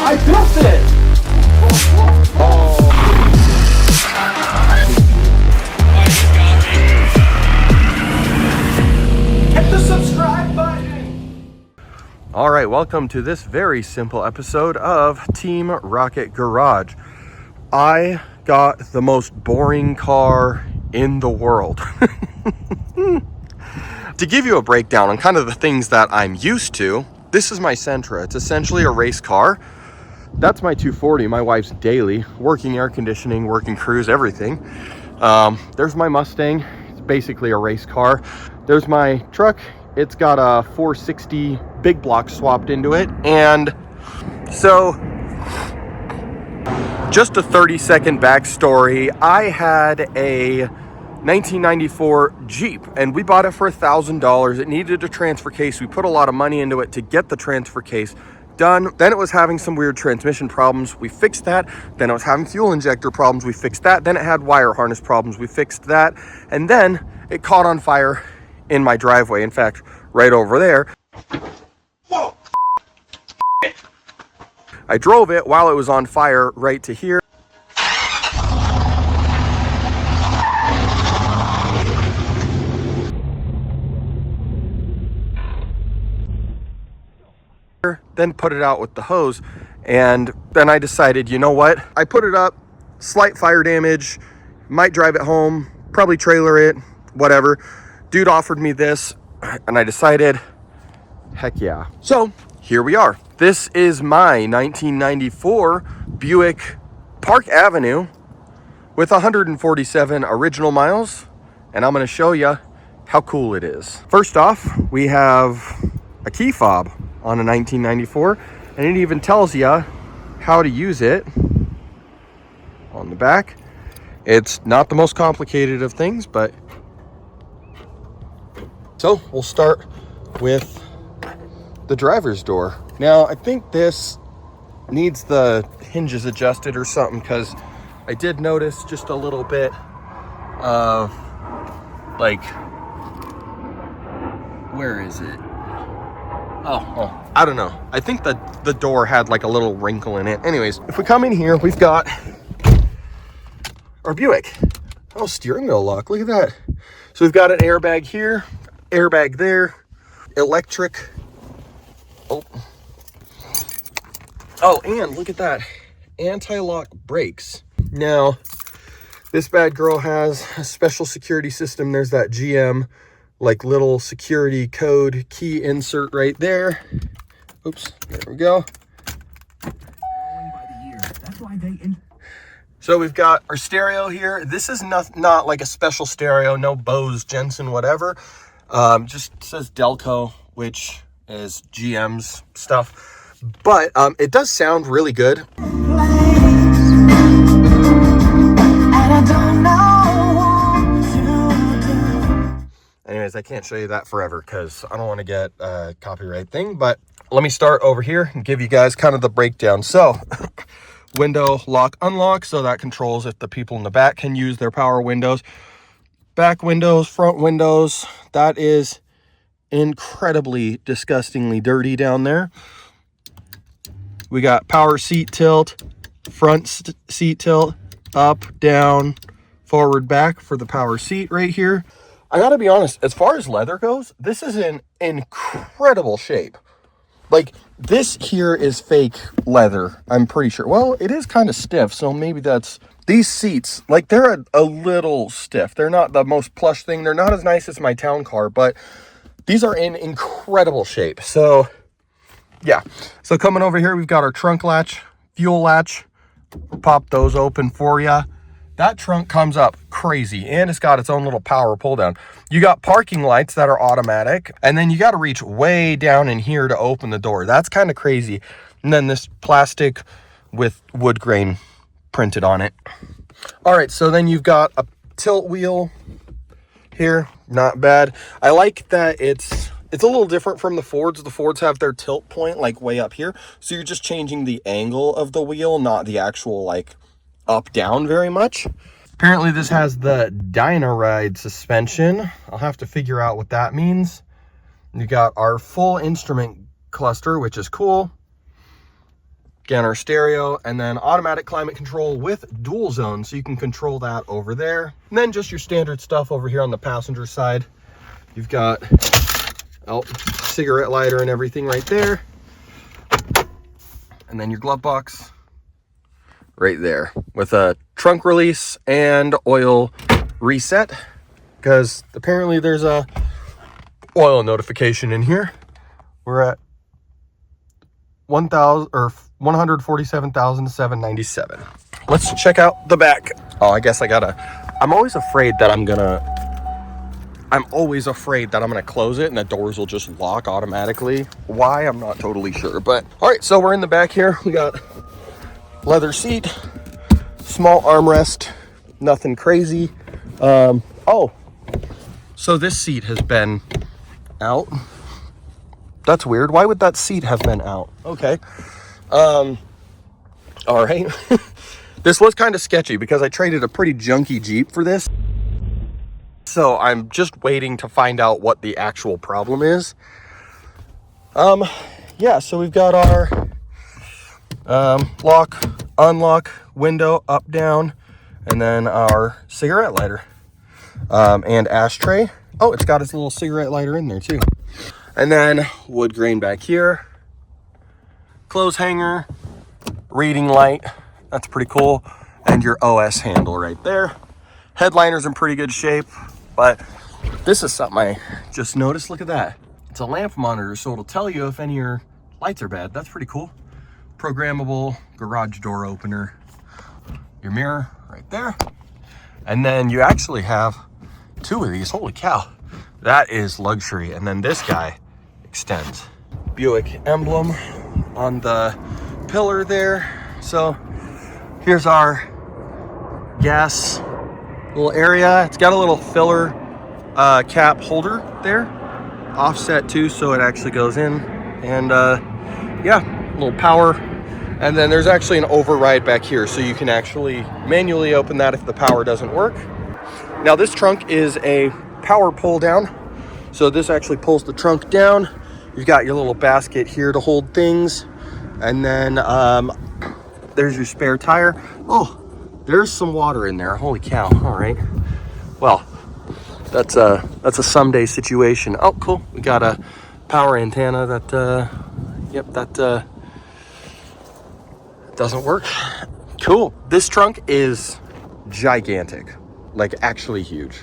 I built it! Oh. Hit the subscribe button! All right, welcome to this very simple episode of Team Rocket Garage. I got the most boring car in the world. To give you a breakdown on kind of the things that I'm used to, this is my Sentra. It's essentially a race car. That's my 240, my wife's daily, working air conditioning, working cruise, everything. There's my Mustang. It's basically a race car. There's my truck. It's got a 460 big block swapped into it. And so, just a 30-second backstory. I had a 1994 Jeep and we bought it for $1,000. It needed a transfer case. We put a lot of money into it to get the transfer case done. Then it was having some weird transmission problems. We fixed that. Then it was having fuel injector problems. We fixed that. Then it had wire harness problems. We fixed that. And then it caught on fire in my driveway. In fact, right over there. Whoa. I drove it while it was on fire right to here. Then put it out with the hose, and then I decided, you know what, I put it up, slight fire damage, might drive it home, probably trailer it, whatever. Dude offered me this and I decided, heck yeah. So here we are. This is my 1994 Buick Park Avenue with 147 original miles, and I'm going to show you how cool it is. First off, we have a key fob on a 1994, and it even tells you how to use it on the back. It's not the most complicated of things, but so we'll start with the driver's door. Now I think this needs the hinges adjusted or something, because I did notice just a little bit of like, where is it? Oh, I don't know. I think that the door had like a little wrinkle in it. Anyways, if we come in here, we've got our Buick. Oh, steering wheel lock. Look at that. So we've got an airbag here, airbag there, electric. Oh, and look at that. Anti-lock brakes. Now, this bad girl has a special security system. There's that GM like little security code key insert right there. Oops, there we go. So we've got our stereo here. This is not like a special stereo, no Bose, Jensen, whatever. Just says Delco, which is GM's stuff. But it does sound really good. Anyways, I can't show you that forever because I don't want to get a copyright thing, but let me start over here and give you guys kind of the breakdown. So window lock unlock, so that controls if the people in the back can use their power windows. Back windows, front windows, that is incredibly disgustingly dirty down there. We got power seat tilt, front seat tilt, up, down, forward, back for the power seat right here. I gotta be honest, as far as leather goes, this is in incredible shape. Like, this here is fake leather, I'm pretty sure. Well, it is kind of stiff, so maybe that's... These seats, like, they're a little stiff. They're not the most plush thing. They're not as nice as my town car, but these are in incredible shape. So, yeah. So coming over here, we've got our trunk latch, fuel latch. We'll pop those open for you. That trunk comes up crazy, and it's got its own little power pull down. You got parking lights that are automatic, and then you got to reach way down in here to open the door. That's kind of crazy. And then this plastic with wood grain printed on it. All right, so then you've got a tilt wheel here. Not bad. I like that it's a little different from the Fords. The Fords have their tilt point like way up here, so you're just changing the angle of the wheel, not the actual like up down very much. Apparently this has the Dynaride suspension. I'll have to figure out what that means. You got our full instrument cluster, which is cool. Again, our stereo, and then automatic climate control with dual zone, so you can control that over there. And then just your standard stuff over here on the passenger side. You've got cigarette lighter and everything right there. And then your glove box right there with a trunk release and oil reset, because apparently there's a oil notification in here. We're at 147,797. Let's check out the back. Oh, I guess I'm always afraid that I'm gonna close it and the doors will just lock automatically. Why, I'm not totally sure, but all right, so we're in the back here. We got leather seat, small armrest, nothing crazy. Oh, so this seat has been out. That's weird. Why would that seat have been out? Okay. All right. This was kind of sketchy because I traded a pretty junky Jeep for this. So I'm just waiting to find out what the actual problem is. Yeah, so we've got our lock, unlock, window, up, down, and then our cigarette lighter and ashtray. Oh, it's got its little cigarette lighter in there too. And then wood grain back here, clothes hanger, reading light, that's pretty cool, and your OS handle right there. Headliner's in pretty good shape, but this is something I just noticed. Look at that. It's a lamp monitor, so it'll tell you if any of your lights are bad. That's pretty cool. Programmable garage door opener, your mirror right there. And then you actually have two of these. Holy cow, that is luxury. And then this guy extends. Buick emblem on the pillar there. So here's our gas little area. It's got a little filler cap holder there, offset too, so it actually goes in. And yeah, a little power. And then there's actually an override back here, so you can actually manually open that if the power doesn't work. Now this trunk is a power pull down, so this actually pulls the trunk down. You've got your little basket here to hold things, and then there's your spare tire. Oh, there's some water in there. Holy cow. All right, well, that's a someday situation. Oh, cool. We got a power antenna that that doesn't work. Cool. This trunk is gigantic, like actually huge.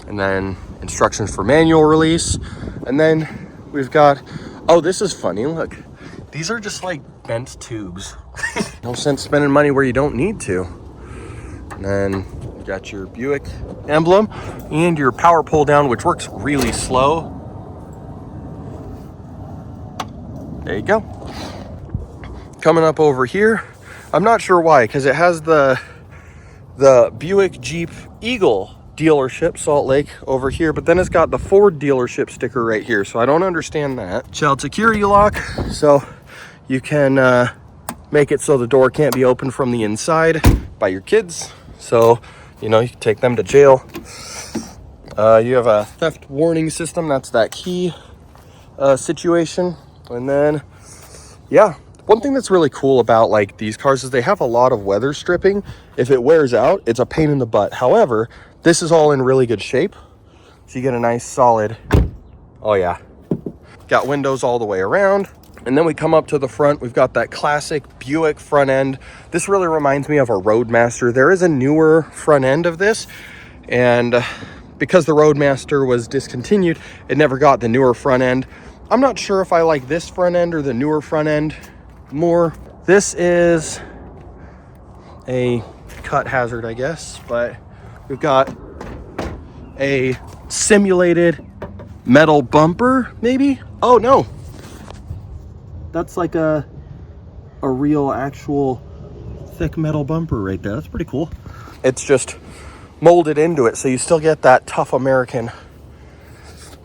And then instructions for manual release. And then we've got, oh, this is funny. Look, these are just like bent tubes. No sense spending money where you don't need to. And then you got your Buick emblem and your power pull down, which works really slow. There you go. Coming up over here, I'm not sure why, because it has the Buick Jeep Eagle dealership, Salt Lake, over here, but then it's got the Ford dealership sticker right here, so I don't understand that. Child security lock, so you can make it so the door can't be opened from the inside by your kids, so you know, you can take them to jail. You have a theft warning system, that's that key situation. And then yeah, one thing that's really cool about like these cars is they have a lot of weather stripping. If it wears out, it's a pain in the butt. However, this is all in really good shape, so you get a nice solid, oh yeah, got windows all the way around. And then we come up to the front, we've got that classic Buick front end. This really reminds me of a Roadmaster. There is a newer front end of this, and because the Roadmaster was discontinued, it never got the newer front end. I'm not sure if I like this front end or the newer front end more. This is a cut hazard, I guess, but we've got a simulated metal bumper, maybe? Oh no, that's like a real actual thick metal bumper right there. That's pretty cool. It's just molded into it, so you still get that tough American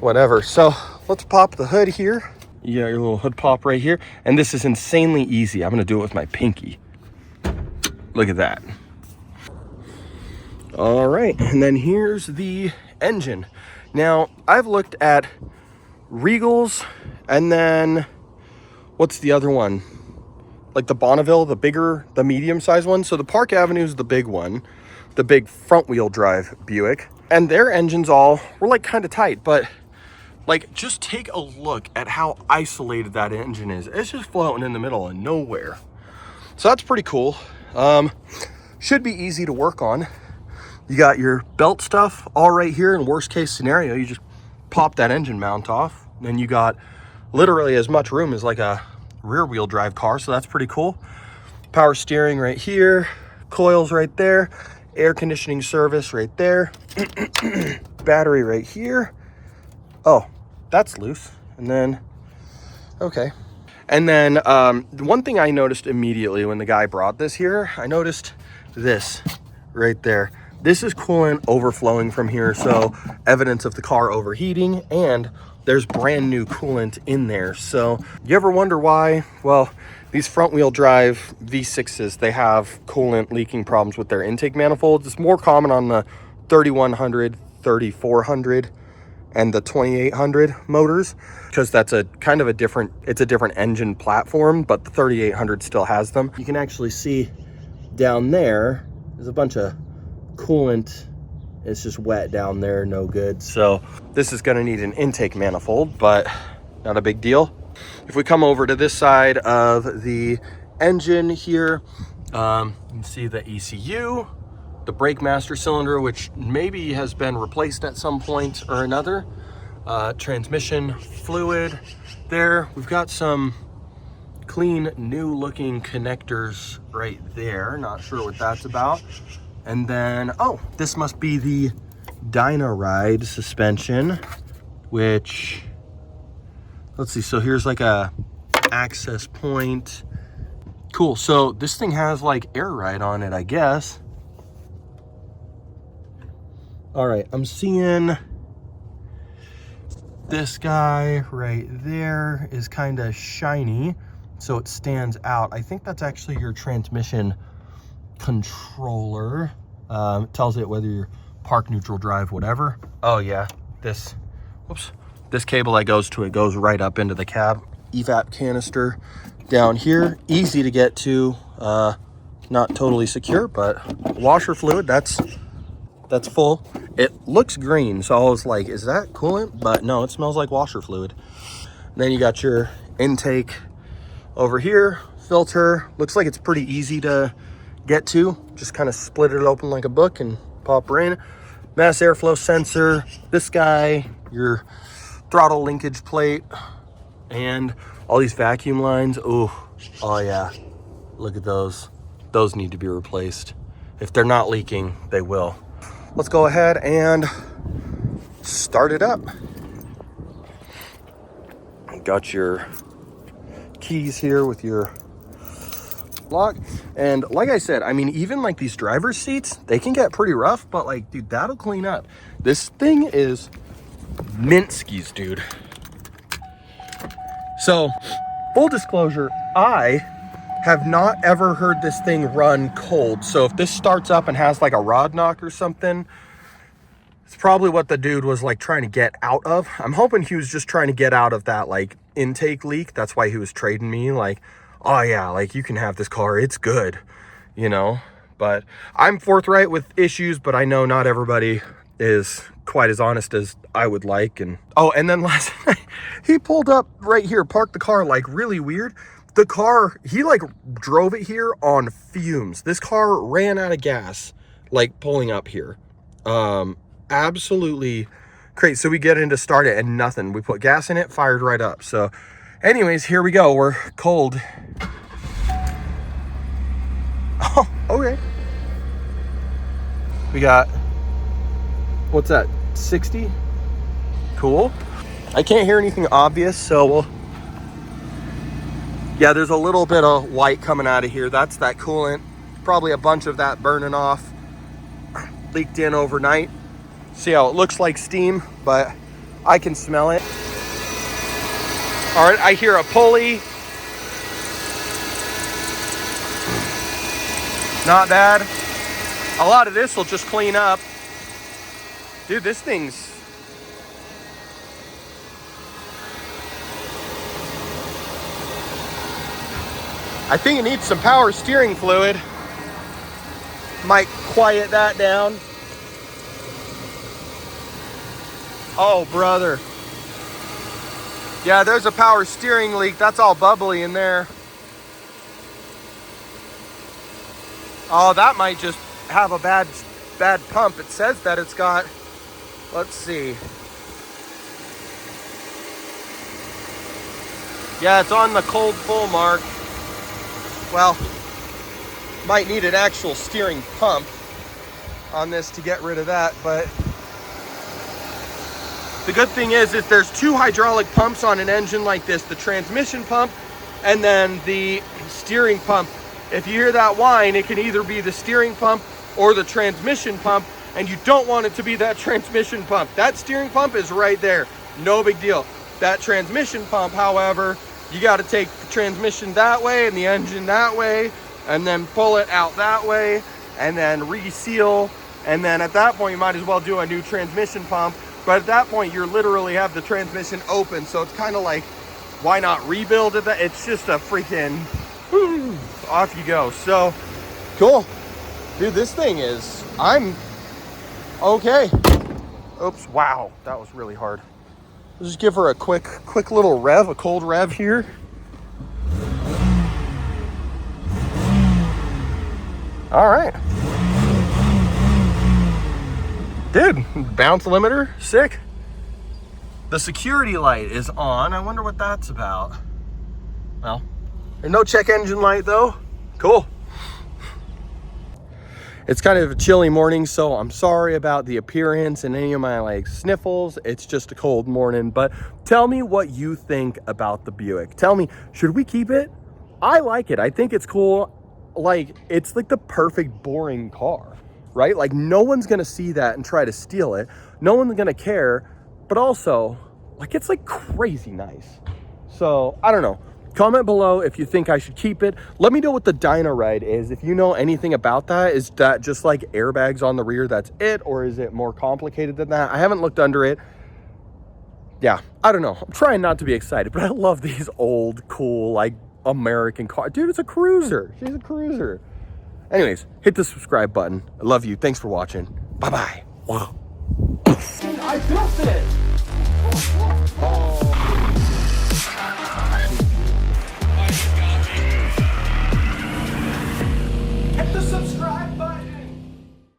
whatever. So let's pop the hood here. You got your little hood pop right here, and this is insanely easy. I'm gonna do it with my pinky. Look at that. All right, and then here's the engine. Now, I've looked at Regals, and then what's the other one? Like the Bonneville, the medium-sized one. So the Park Avenue is the big one, the big front-wheel drive Buick. And their engines all were like kind of tight, but like just take a look at how isolated that engine is. It's just floating in the middle of nowhere. So that's pretty cool. Should be easy to work on. You got your belt stuff all right here. In worst case scenario, you just pop that engine mount off. Then you got literally as much room as like a rear wheel drive car, so that's pretty cool. Power steering right here, coils right there, air conditioning service right there, battery right here. Oh, that's loose. And then, okay. And then one thing I noticed immediately when the guy brought this here, I noticed this right there. This is coolant overflowing from here, so evidence of the car overheating, and there's brand new coolant in there. So you ever wonder why? Well, these front wheel drive V6s, they have coolant leaking problems with their intake manifolds. It's more common on the 3100, 3400, and the 2800 motors, because that's a kind of a different, it's a different engine platform, but the 3800 still has them. You can actually see down there, there's a bunch of coolant. It's just wet down there, no good. So this is gonna need an intake manifold, but not a big deal. If we come over to this side of the engine here, you can see the ECU, the brake master cylinder, which maybe has been replaced at some point or another. Transmission fluid there. We've got some clean, new looking connectors right there. Not sure what that's about. And then, oh, this must be the Dynaride suspension, which, let's see, so here's like a access point. Cool, so this thing has like air ride on it, I guess. All right, I'm seeing this guy right there is kind of shiny, so it stands out. I think that's actually your transmission controller. It tells it whether you're park, neutral, drive, whatever. Oh yeah, this, whoops, this cable that goes to it goes right up into the cab. EVAP canister down here, easy to get to, not totally secure, but washer fluid, that's full. It looks green, so I was like, is that coolant? But no, it smells like washer fluid. And then you got your intake over here, filter. Looks like it's pretty easy to get to. Just kind of split it open like a book and pop her in. Mass airflow sensor, this guy, your throttle linkage plate, and all these vacuum lines. Oh yeah, look at those. Those need to be replaced. If they're not leaking, they will. Let's go ahead and start it up. Got your keys here with your lock. And like I said, I mean, even like these driver's seats, they can get pretty rough, but like, dude, that'll clean up. This thing is Minski's, dude. So, full disclosure, I have not ever heard this thing run cold. So if this starts up and has like a rod knock or something, it's probably what the dude was like trying to get out of. I'm hoping he was just trying to get out of that like intake leak. That's why he was trading me, like, oh yeah, like you can have this car, it's good, you know. But I'm forthright with issues, but I know not everybody is quite as honest as I would like. And oh, and then last night he pulled up right here, parked the car like really weird. The car, he like drove it here on fumes. This car ran out of gas, like pulling up here. Absolutely crazy. So we get in to start it and nothing. We put gas in it, fired right up. So anyways, here we go. We're cold. Oh, okay. We got, what's that, 60? Cool. I can't hear anything obvious, so we'll, yeah, there's a little bit of white coming out of here. That's that coolant. Probably a bunch of that burning off. Leaked in overnight. See how it looks like steam, but I can smell it. All right, I hear a pulley. Not bad. A lot of this will just clean up. Dude, this thing's, I think it needs some power steering fluid. Might quiet that down. Oh, brother. Yeah, there's a power steering leak. That's all bubbly in there. Oh, that might just have a bad pump. It says that it's got, let's see. Yeah, it's on the cold full mark. Well, might need an actual steering pump on this to get rid of that, but the good thing is there's two hydraulic pumps on an engine like this, the transmission pump and then the steering pump. If you hear that whine, it can either be the steering pump or the transmission pump, and you don't want it to be that transmission pump. That steering pump is right there, no big deal. That transmission pump, however, you got to take the transmission that way and the engine that way, and then pull it out that way, and then reseal, and then at that point you might as well do a new transmission pump. But at that point you're literally have the transmission open, so it's kind of like, why not rebuild it? It's just a freaking off you go. So cool, dude. This thing is, I'm okay. Oops, wow, that was really hard. Let's just give her a quick little rev, a cold rev here. All right. Dude, bounce limiter, sick. The security light is on. I wonder what that's about. Well, there's no check engine light though. Cool. It's kind of a chilly morning, so I'm sorry about the appearance and any of my like sniffles. It's just a cold morning, but tell me what you think about the Buick. Tell me, should we keep it? I like it. I think it's cool. Like, it's like the perfect boring car, right? Like, no one's gonna see that and try to steal it. No one's gonna care, but also, like, it's like crazy nice. So, I don't know. Comment below if you think I should keep it. Let me know what the Dyna Ride is. If you know anything about that, is that just like airbags on the rear, that's it? Or is it more complicated than that? I haven't looked under it. Yeah, I don't know. I'm trying not to be excited, but I love these old, cool, like, American car. Dude, it's a cruiser. She's a cruiser. Anyways, hit the subscribe button. I love you. Thanks for watching. Bye-bye. Wow.